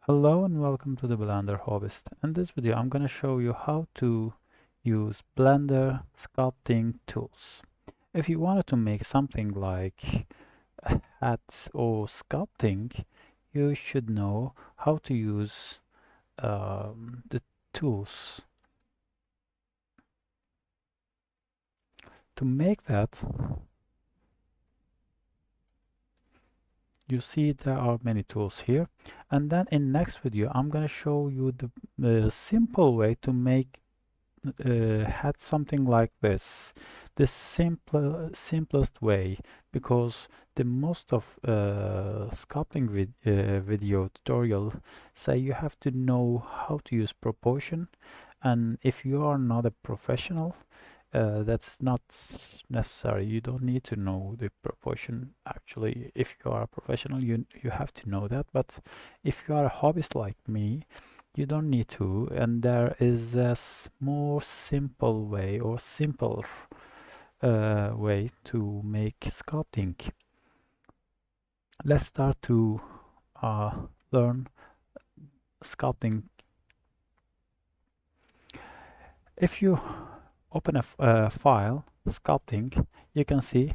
Hello and welcome to the Blender Hobbyist. In this video I'm going to show you how to use Blender sculpting tools. If you wanted to make something like hats or sculpting, you should know how to use the tools. To make that, you see there are many tools here, and then in next video I'm going to show you the simple way to make had something like this, the simplest way, because the most of sculpting video tutorial say you have to know how to use proportion, and if you are not a professional, that's not necessary. You don't need to know the proportion. Actually, if you are a professional, you have to know that. But if you are a hobbyist like me, you don't need to. And there is a more simple way or simpler way to make sculpting. Let's start to learn sculpting. If you open a file, sculpting, you can see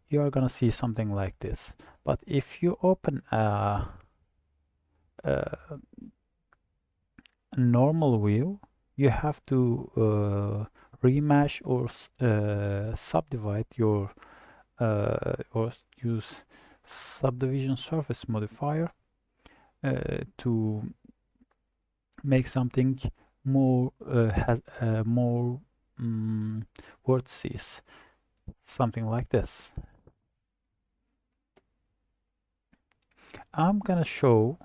you are gonna see something like this. But if you open a normal view, you have to remesh or subdivide your or use subdivision surface modifier to make something more has more vertices, something like this. I'm gonna show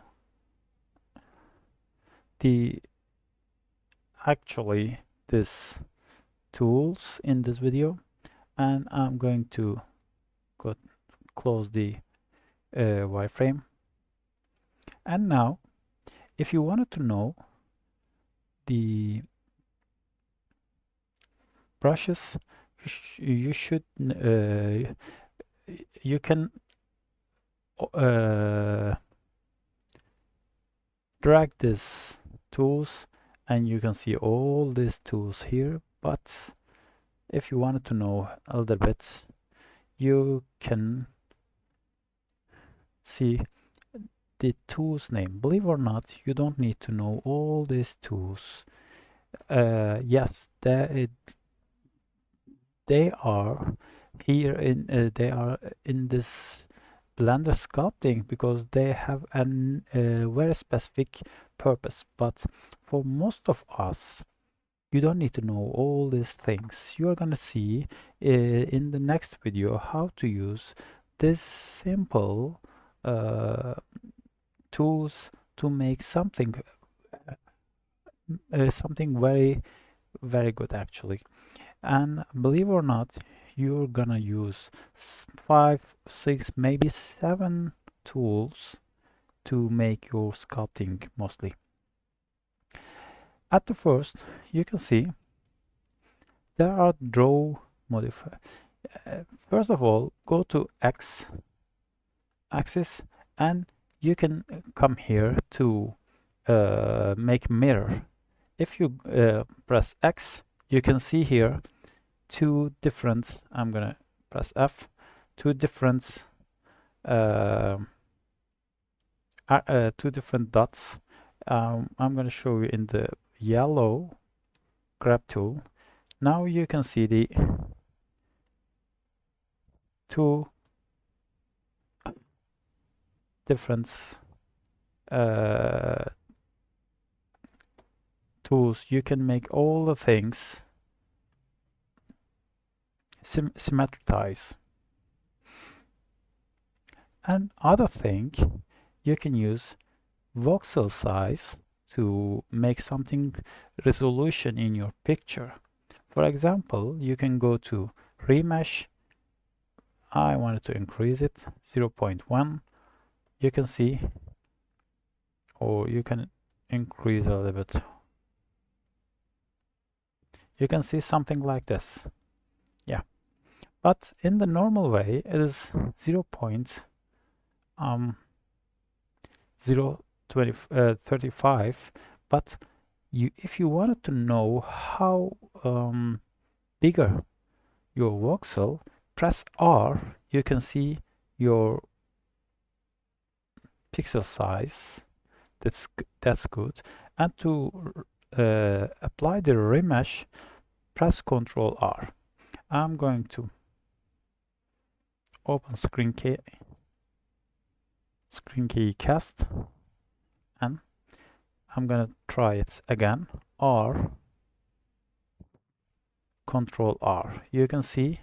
actually this tools in this video, and I'm going to close the wireframe. And now, if you wanted to know the brushes, you should you can drag these tools and you can see all these tools here. But if you wanted to know a little bit, you can see the tools name. Believe or not, you don't need to know all these tools. Yes, they are here in they are in this Blender sculpting because they have a very specific purpose. But for most of us, you don't need to know all these things. You are gonna see in the next video how to use this simple tools to make something very good actually. And believe or not, you're gonna use 5, 6, maybe 7 tools to make your sculpting mostly. At the first, you can see there are draw modifiers. First of all, go to X axis and you can come here to make mirror. If you press X, you can see here two different, I'm gonna press F, two different dots. I'm gonna show you in the yellow grab tool. Now you can see the two different tools. You can make all the things symmetrize. And other thing, you can use voxel size to make something resolution in your picture. For example, you can go to remesh. I wanted to increase it 0.1. You can see, or you can increase a little bit. You can see something like this. Yeah, but in the normal way, it is 0.0 35, but if you wanted to know how bigger your voxel, press R. You can see your pixel size. That's good. And to apply the remesh, press Ctrl R. I'm going to open screen key cast, and I'm gonna try it again. R, Ctrl R. You can see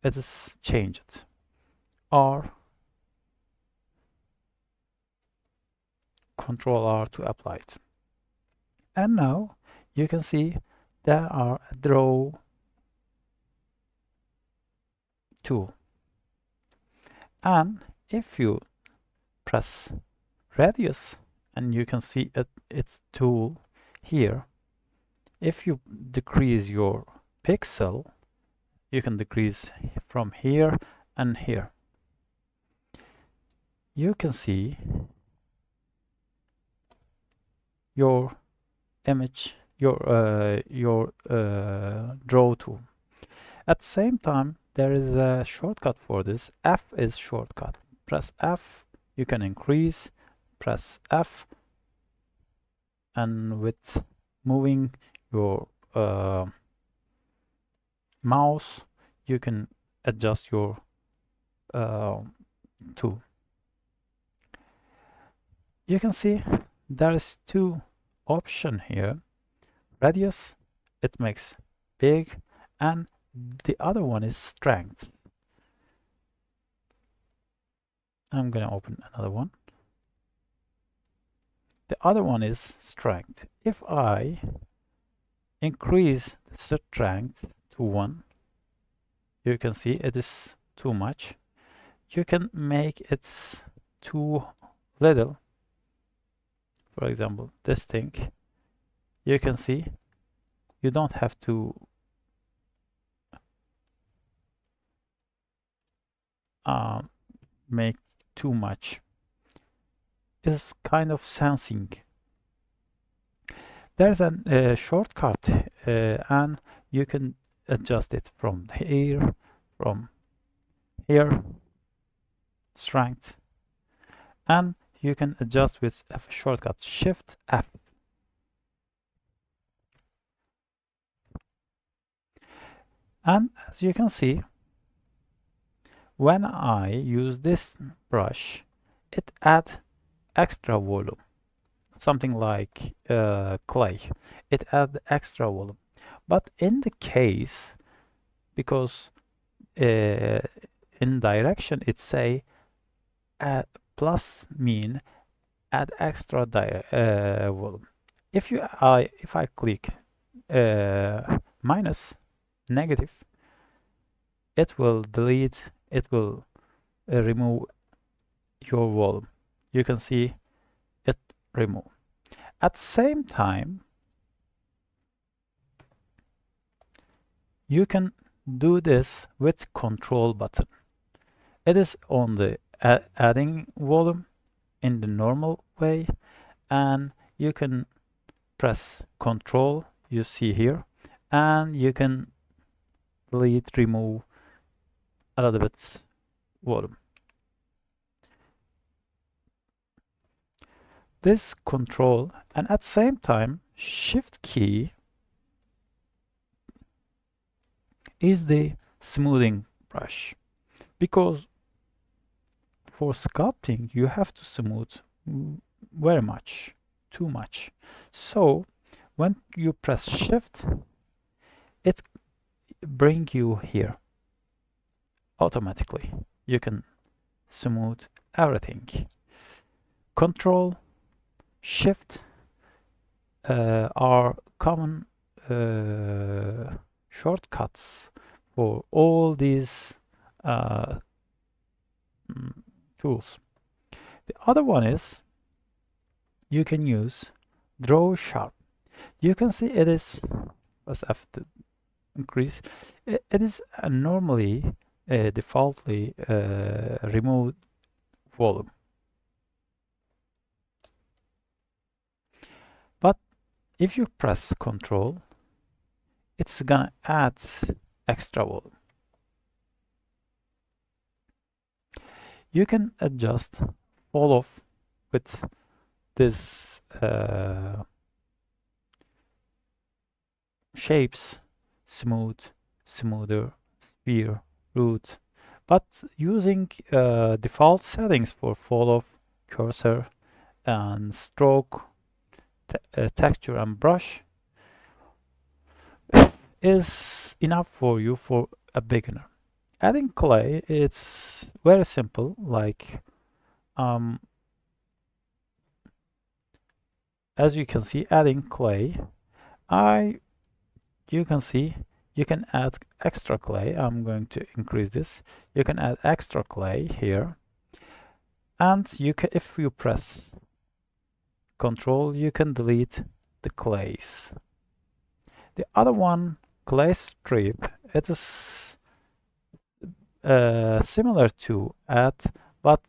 it is changed. R, Ctrl R to apply it. And now you can see there are a draw tool. And if you press radius, and you can see its tool here, if you decrease your pixel, you can decrease from here and here. You can see your image, your draw tool. At the same time, there is a shortcut for this. F is shortcut. Press F, you can increase. Press F, and with moving your mouse, you can adjust your tool. You can see there is two options here. Radius, it makes big, and the other one is strength. I'm gonna open another one. The other one is strength. If I increase the strength to 1, you can see it is too much. You can make it too little. For example, this thing, you can see you don't have to make too much. It's kind of sensing. There's a shortcut, and you can adjust it from here, strength, and you can adjust with a shortcut Shift F. And as you can see, when I use this brush, it adds extra volume, something like clay. It adds extra volume. But in the case, because in direction it say plus mean add extra volume. If I click minus, negative, it will delete, it will remove your volume. You can see it remove. At the same time, you can do this with Control button. It is on the adding volume in the normal way, and you can press Control, you see here, and you can delete, remove a little bit volume. This Control, and at the same time Shift key is the smoothing brush, because for sculpting you have to smooth very much, too much. So when you press Shift, it bring you here automatically. You can smooth everything. Control, Shift are common shortcuts for all these tools. The other one is you can use Draw Sharp. You can see it is, let's have to increase, it is normally defaultly remove volume. If you press Control, it's gonna add extra volume. You can adjust fall off with this shapes, smooth, smoother, sphere, root, but using default settings for fall off, cursor, and stroke, texture, and brush is enough for you for a beginner. Adding clay, it's very simple, like as you can see, adding clay, you can see you can add extra clay. I'm going to increase this. You can add extra clay here, and you can, if you press Control, you can delete the clays. The other one, clay strip, it is similar to add, but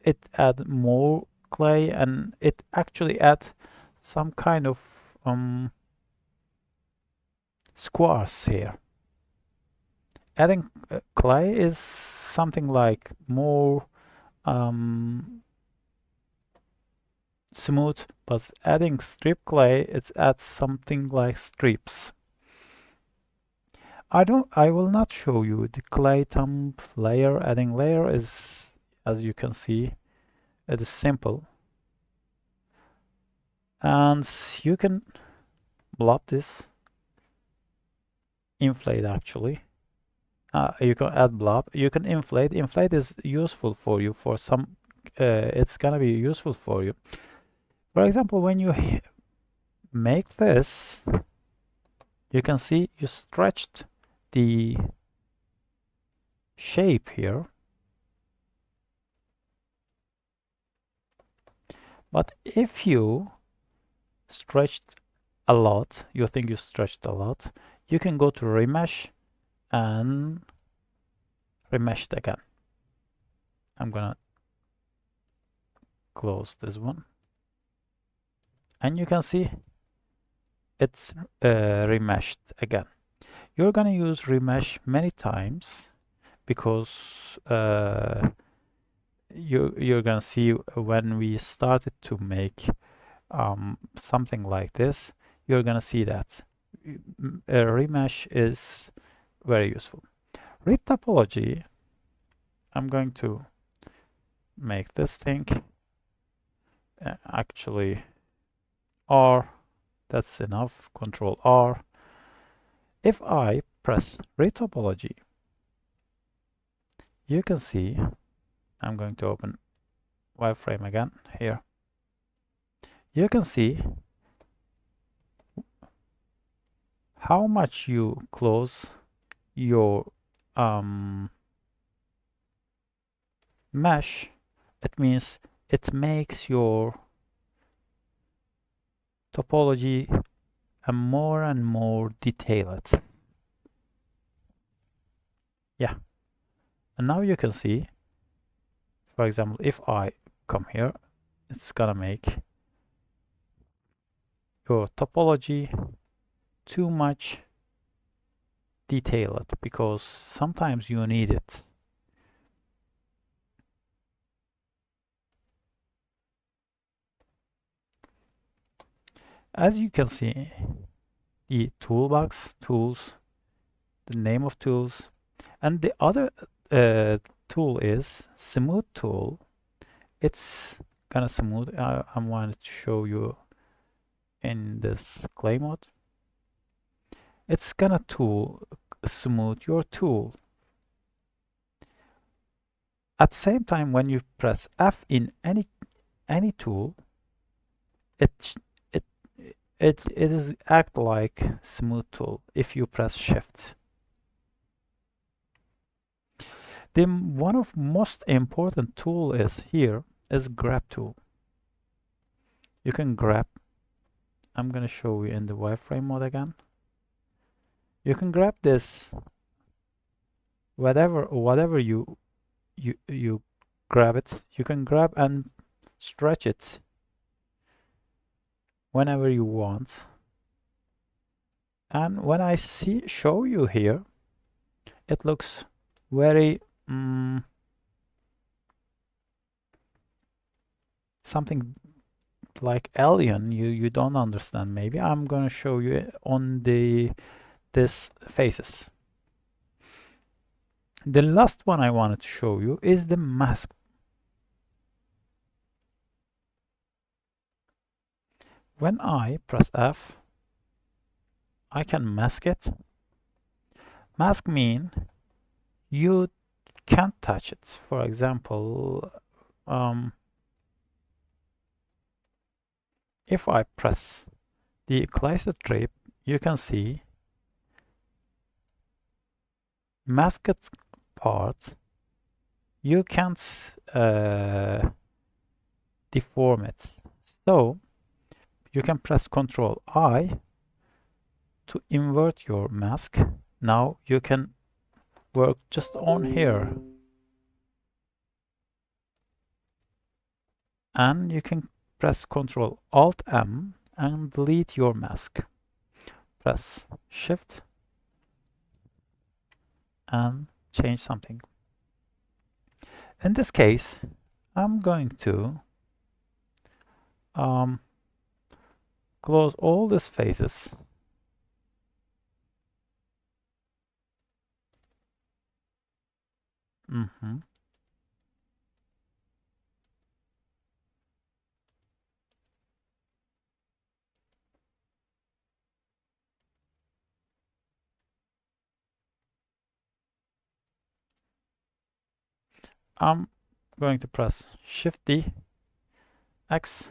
it add more clay, and it actually add some kind of squares here. Adding clay is something like more smooth, but adding strip clay, it adds something like strips. I will not show you the clay thumb layer. Adding layer is, as you can see, it is simple. And you can blob this, inflate actually. You can add blob, you can inflate. Inflate is useful for you for some, it's gonna be useful for you. For example, when you make this, you can see you stretched the shape here. But if you stretched a lot, you think you stretched a lot, you can go to remesh and remesh it again. I'm gonna close this one. And you can see it's remeshed again. You're gonna use remesh many times because you're gonna see when we started to make something like this, you're gonna see that remesh is very useful. Read topology, I'm going to make this thing actually R, that's enough, Control R. If I press read topology, you can see, I'm going to open wireframe again here. You can see how much you close your mesh. It means it makes your topology more and more detailed. Yeah. And now you can see, for example, if I come here, it's gonna make your topology too much detailed because sometimes you need it. As you can see, the toolbox, tools, the name of tools, and the other tool is smooth tool. It's gonna smooth. I wanted to show you in this clay mode. It's gonna smooth your tool. At the same time, when you press F in any tool, it is act like smooth tool if you press Shift. The one of most important tool is here is grab tool. You can grab. I'm gonna show you in the wireframe mode again. You can grab this whatever you grab it. You can grab and stretch it whenever you want. And when I show you here, it looks very something like alien. You don't understand. Maybe I'm gonna show you on this faces. The last one I wanted to show you is the mask. When I press F, I can mask it. Mask mean you can't touch it. For example, if I press the equalizer strip, you can see masked part. You can't deform it. So you can press Ctrl I to invert your mask. Now you can work just on here. And you can press Ctrl Alt M and delete your mask. Press Shift and change something. In this case, I'm going to close all these faces. I'm going to press Shift D, X,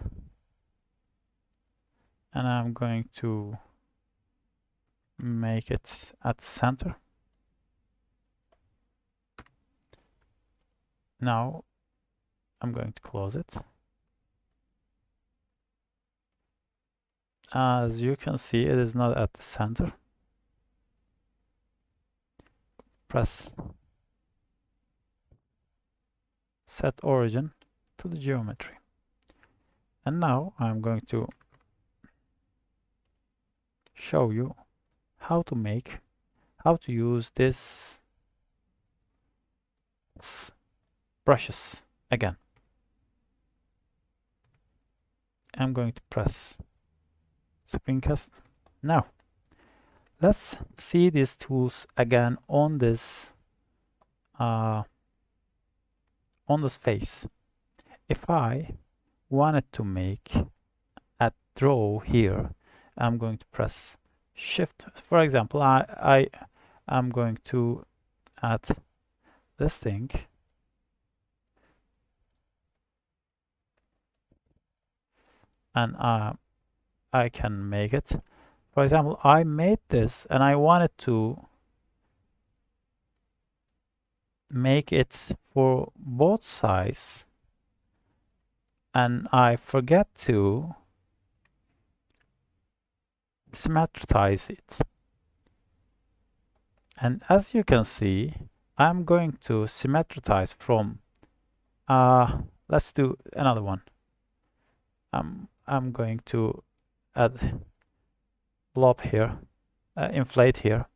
and I'm going to make it at the center. Now I'm going to close it. As you can see, it is not at the center. Press Set Origin to the geometry. And now I'm going to show you how to use this brushes again. I'm going to press screencast. Now let's see these tools again on this face. If I wanted to make a draw here, I'm going to press Shift. For example, I'm going to add this thing, and I can make it. For example, I made this and I wanted to make it for both sides, and I forget to symmetrize it. And as you can see, I'm going to symmetrize from let's do another one. I'm going to add blob here, inflate here.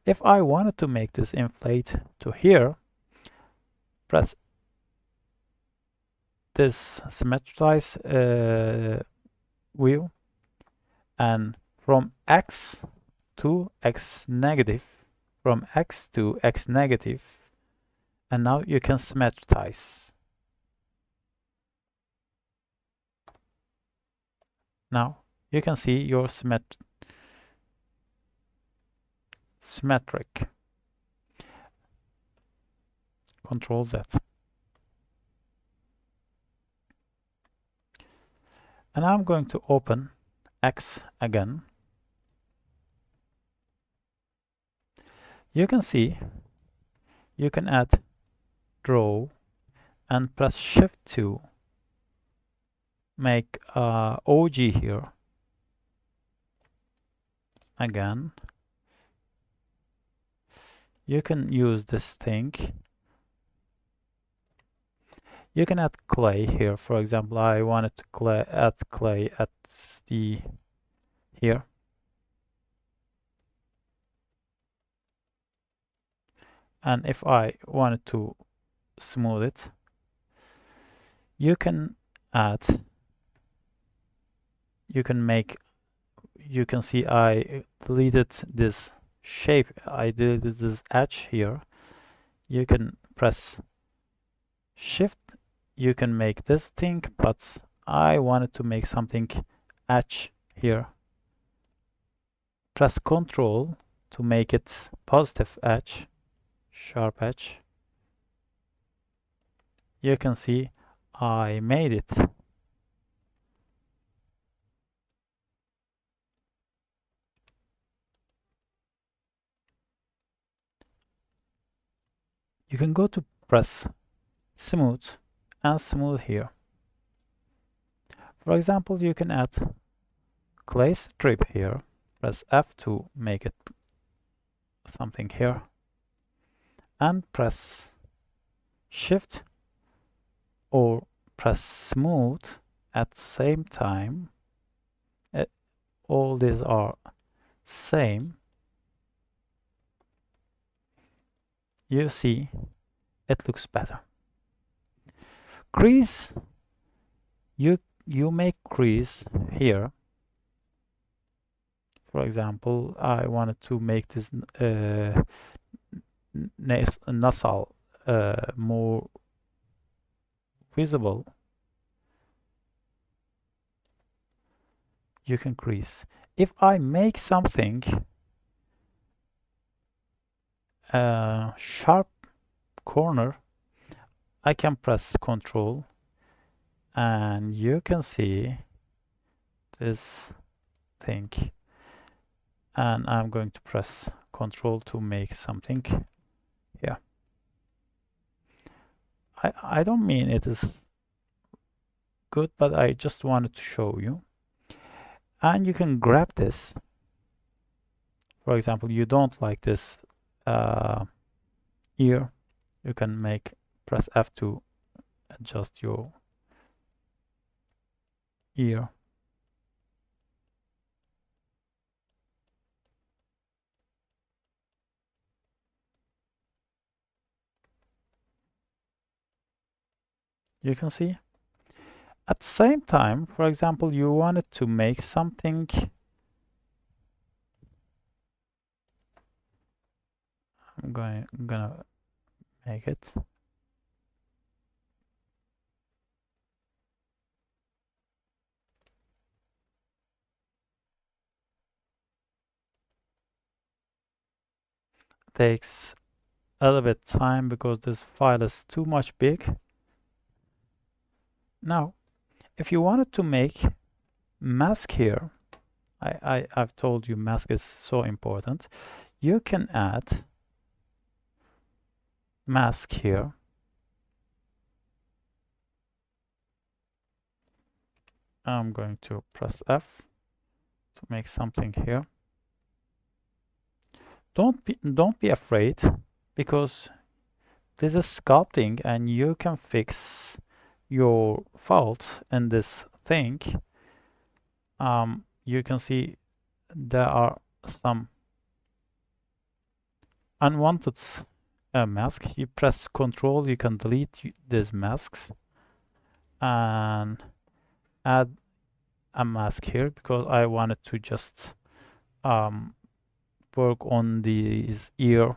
If I wanted to make this inflate to here, press this symmetrize wheel, and from X to X negative, from X to X negative, and now you can symmetrize. Now you can see your symmetric. Control Z. And I'm going to open X again. You can see you can add draw and press Shift to make OG here. Again, you can use this thing. You can add clay here. For example, I wanted to add clay at the here. And if I wanted to smooth it, you can add, you can see I deleted this shape, I deleted this edge here. You can press Shift, you can make this thing, but I wanted to make something edge here. Press Ctrl to make it positive edge, sharp edge. You can see I made it. You can go to press Smooth and smooth here. For example, you can add clay strip here. Press F to make it something here. And press Shift or press Smooth at the same time. All these are same. You see, it looks better. Crease, you make crease here. For example, I wanted to make this nasal more visible. You can crease. If I make something sharp corner, I can press Ctrl and you can see this thing. And I'm going to press Ctrl to make something here. I don't mean it is good, but I just wanted to show you. And you can grab this. For example, you don't like this ear. You can press F to adjust your ear. You can see. At the same time, for example, you wanted to make something. I'm gonna make it. Takes a little bit time because this file is too much big. Now, if you wanted to make mask here, I've told you mask is so important. You can add mask here. I'm going to press F to make something here. Don't be afraid, because this is sculpting and you can fix your fault in this thing. You can see there are some unwanted masks. You press Ctrl, you can delete these masks and add a mask here, because I wanted to just work on these ear.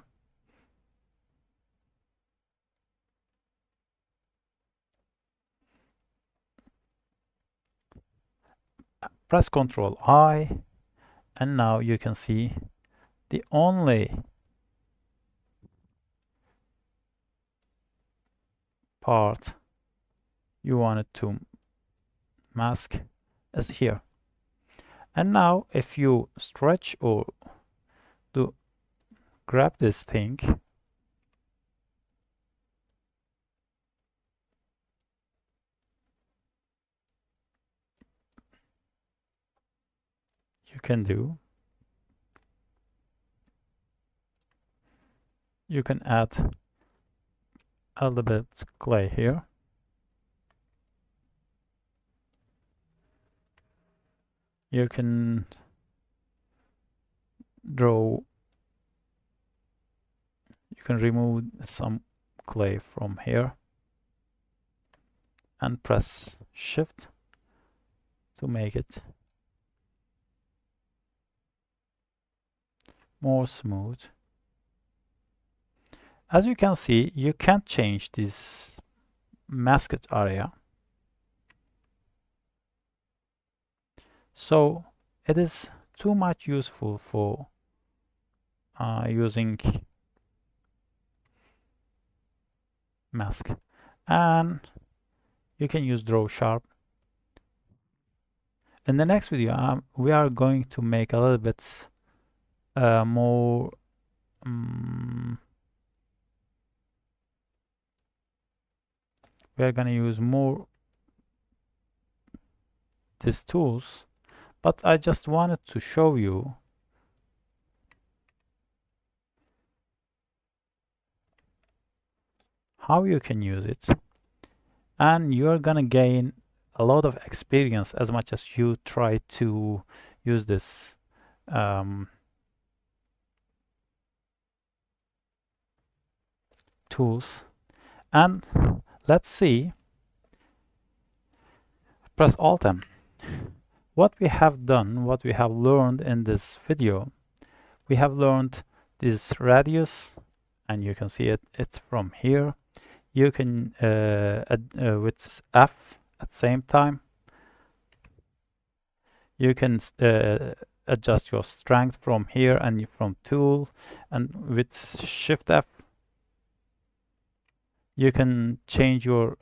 Press Ctrl I, and now you can see the only part you wanted to mask is here. And now if you stretch or grab this thing, you can add a little bit clay here. You can You can remove some clay from here and press Shift to make it more smooth. As you can see, you can't change this masked area. So it is too much useful for using mask. And you can use draw sharp. In the next video, we are going to make a little bit more we are going to use more these tools, but I just wanted to show you how you can use it, and you're gonna gain a lot of experience as much as you try to use this tools. And let's see, press Alt M. What we have done, what we have learned in this video, we have learned this radius, and you can see it from here. You can with F at the same time. You can adjust your strength from here and from tool, and with Shift F you can change your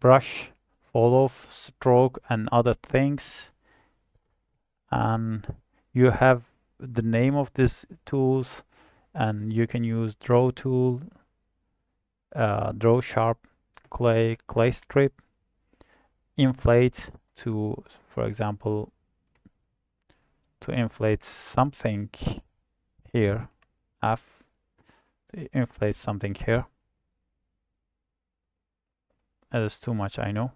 brush, fall off, stroke, and other things. And you have the name of these tools, and you can use draw tool, draw sharp, clay strip, inflate to, for example, to inflate something here, F, to inflate something here. That is too much, I know.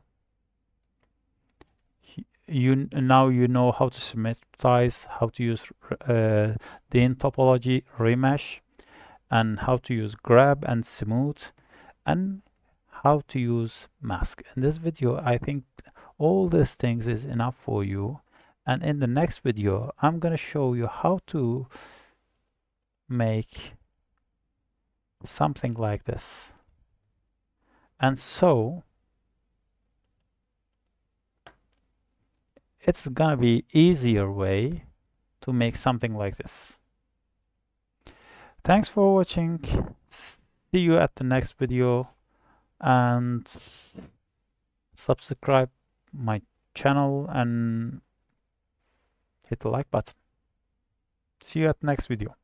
Now you know how to symmetrize, how to use the in topology remesh, and how to use grab and smooth, and how to use mask. In this video, I think all these things is enough for you. And in the next video, I'm gonna show you how to make something like this. And so it's gonna be easier way to make something like this. Thanks for watching. See you at the next video, and subscribe my channel and hit the like button. See you at the next video.